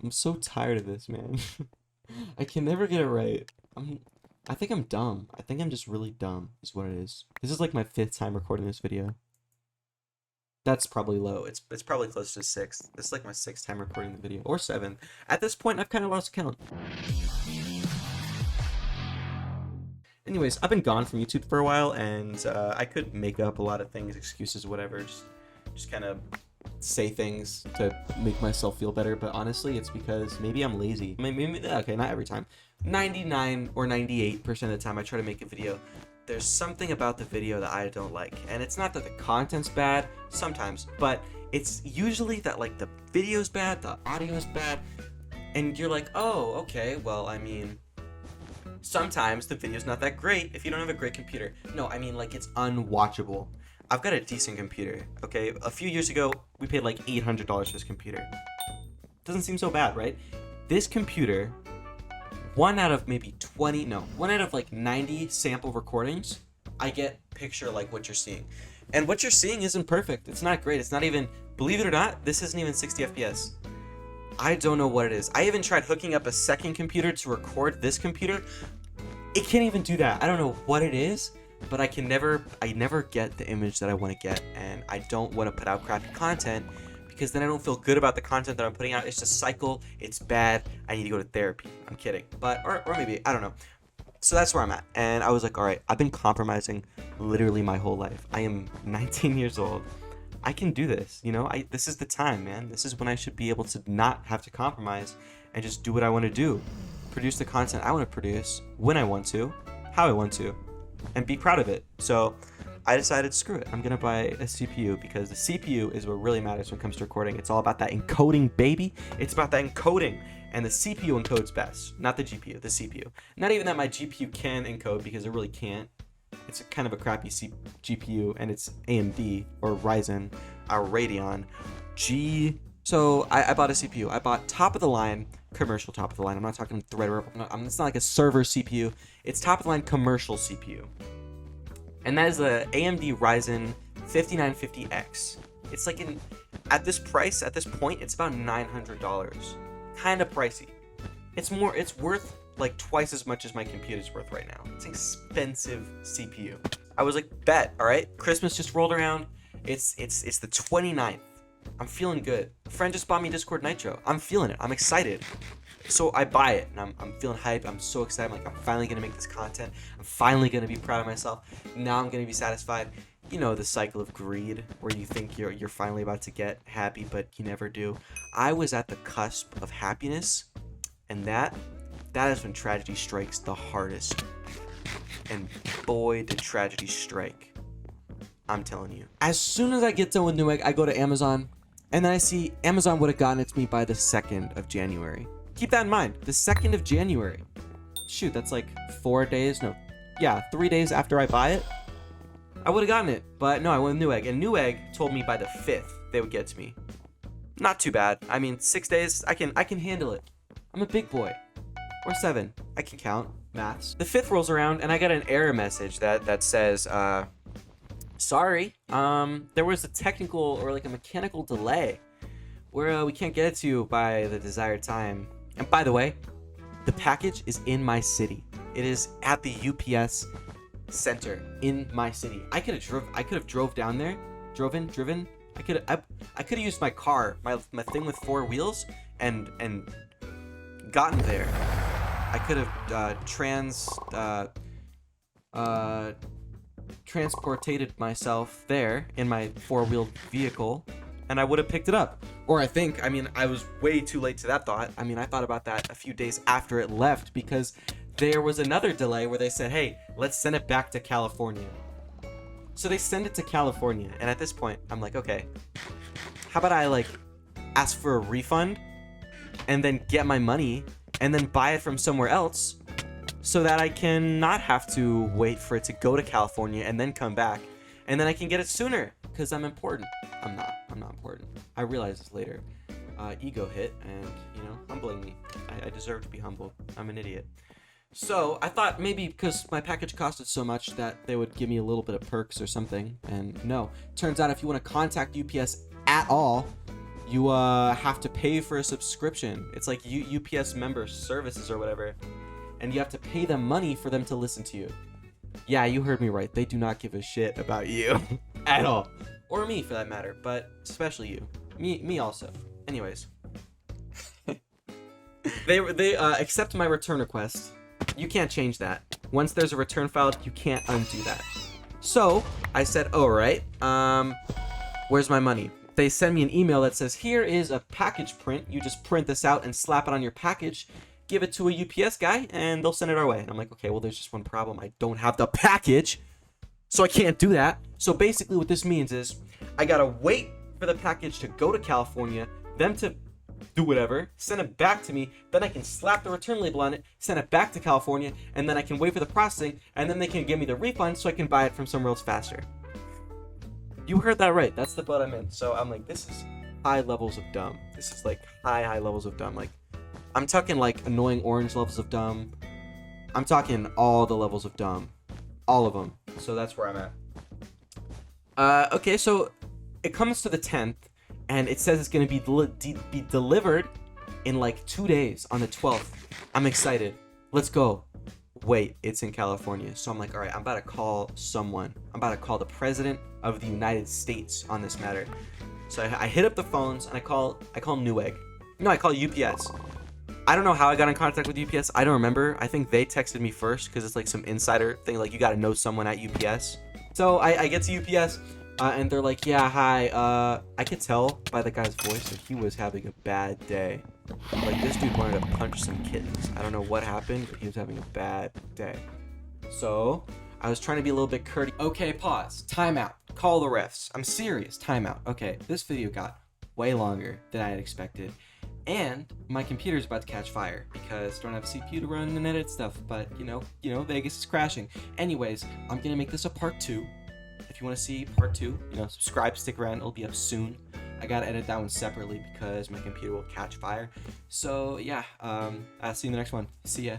I'm so tired of this, man. I can never get it right. I think I'm dumb. I think I'm just really dumb, is what it is. This is like my 5th time recording this video. That's probably low. It's probably close to 6th. This is like my 6th time recording the video, or 7th. At this point, I've kind of lost count. Anyways, I've been gone from YouTube for a while, and I could make up a lot of things, excuses, whatever. Just kind of say things to make myself feel better. But honestly, it's because maybe I'm lazy. Maybe okay, not every time. 99 or 98% of the time I try to make a video, there's something about the video that I don't like. And it's not that the content's bad, sometimes, but it's usually that like the video's bad, the audio's bad, and you're like, oh, okay, well, I mean, sometimes the video's not that great if you don't have a great computer. No, I mean, like, it's unwatchable. I've got a decent computer, okay? A few years ago, we paid like $800 for this computer. Doesn't seem so bad, right? This computer, 1 out of maybe 1 out of like 90 sample recordings, I get picture like what you're seeing. And what you're seeing isn't perfect. It's not great. It's not even, believe it or not, this isn't even 60 FPS. I don't know what it is. I even tried hooking up a second computer to record this computer. It can't even do that. I don't know what it is, but I never get the image that I want to get, and I don't want to put out crappy content because then I don't feel good about the content that I'm putting out. It's just cycle. It's bad. I need to go to therapy. I'm kidding. But, or maybe, I don't know. So that's where I'm at. And I was like, all right, I've been compromising literally my whole life. I am 19 years old. I can do this, you know? This is the time, man. This is when I should be able to not have to compromise and just do what I want to do. Produce the content I want to produce when I want to, how I want to, and be proud of it. So I decided, screw it. I'm going to buy a CPU because the CPU is what really matters when it comes to recording. It's all about that encoding, baby. It's about that encoding. And the CPU encodes best, not the GPU, the CPU. Not even that my GPU can encode because it really can't. It's a kind of a crappy GPU, and it's AMD or Ryzen or Radeon. So I bought a CPU. I bought top of the line, commercial top of the line. I'm not talking Threadripper. It's not like a server CPU. It's top of the line commercial CPU. And that is the AMD Ryzen 5950X. It's like at this price, at this point, it's about $900. Kind of pricey. It's worth like twice as much as my computer's worth right now. It's an expensive CPU. I was like, bet, all right? Christmas just rolled around. It's the 29th. I'm feeling good. A friend just bought me Discord Nitro. I'm feeling it. I'm excited. So I buy it, and I'm feeling hyped. I'm so excited. I'm finally gonna make this content. I'm finally gonna be proud of myself. Now I'm gonna be satisfied. You know, the cycle of greed where you think you're finally about to get happy, but you never do. I was at the cusp of happiness, and that is when tragedy strikes the hardest. And boy, did tragedy strike. I'm telling you. As soon as I get done with Newegg, I go to Amazon, and then I see Amazon would have gotten it to me by the 2nd of January. Keep that in mind, the 2nd of January. Shoot, that's like 4 days, no, yeah, 3 days after I buy it. I would have gotten it, but no, I went with Newegg, and Newegg told me by the 5th they would get to me. Not too bad. I mean, 6 days, I can handle it. I'm a big boy. Or 7. I can count. Maths. The 5th rolls around, and I got an error message that says, sorry, there was a technical or like a mechanical delay where we can't get it to you by the desired time. And by the way, the package is in my city. It is at the UPS center in my city. I could have drove down there, driven. I could have used my car, my thing with 4 wheels, and gotten there. I could have transported myself there in my 4-wheeled vehicle, and I would have picked it up. Or I was way too late to that thought. I mean, I thought about that a few days after it left because there was another delay where they said, hey, let's send it back to California. So they send it to California, and at this point, I'm like, okay, how about I like ask for a refund and then get my money and then buy it from somewhere else so that I can not have to wait for it to go to California and then come back, and then I can get it sooner because I'm important. I'm not important. I realized this later. Ego hit, and humbling me. I deserve to be humbled. I'm an idiot. So I thought maybe because my package costed so much that they would give me a little bit of perks or something, and no. Turns out if you want to contact UPS at all, you have to pay for a subscription. It's like UPS member services or whatever, and you have to pay them money for them to listen to you. Yeah, you heard me right. They do not give a shit about you at all, or me for that matter, but especially you. Me also. Anyways, they accept my return request. You can't change that. Once there's a return filed, you can't undo that. So I said, all right, where's my money? They send me an email that says, here is a package print. You just print this out and slap it on your package, give it to a UPS guy, and they'll send it our way. And I'm like, okay, well, there's just one problem. I don't have the package, so I can't do that. So basically what this means is I gotta wait for the package to go to California, them to do whatever, send it back to me, then I can slap the return label on it, send it back to California, and then I can wait for the processing, and then they can give me the refund so I can buy it from somewhere else faster. You heard that right. That's the boat I'm in. So I'm like, this is high levels of dumb. This is like high levels of dumb. Like, I'm talking like annoying orange levels of dumb. I'm talking all the levels of dumb. All of them. So that's where I'm at. Okay, so it comes to the 10th, and it says it's going to be delivered in like 2 days on the 12th. I'm excited. Let's go. Wait, it's in California. So I'm like, all right, I'm about to call someone. I'm about to call the president of the United States on this matter. So I hit up the phones and I call Newegg. No, I call UPS. I don't know how I got in contact with UPS. I don't remember. I think they texted me first because it's like some insider thing. Like, you got to know someone at UPS. So I get to UPS and they're like, yeah, hi. I could tell by the guy's voice that he was having a bad day. Like, this dude wanted to punch some kittens. I don't know what happened, but he was having a bad day. So I was trying to be a little bit courteous. Okay, pause. Timeout. Call the refs. I'm serious. Timeout. Okay, this video got way longer than I had expected. And my computer's about to catch fire because I don't have a CPU to run and edit stuff. But, you know, Vegas is crashing. Anyways, I'm going to make this a part 2. If you want to see part 2, subscribe, stick around. It'll be up soon. I gotta edit that one separately because my computer will catch fire. So yeah, I'll see you in the next one. See ya.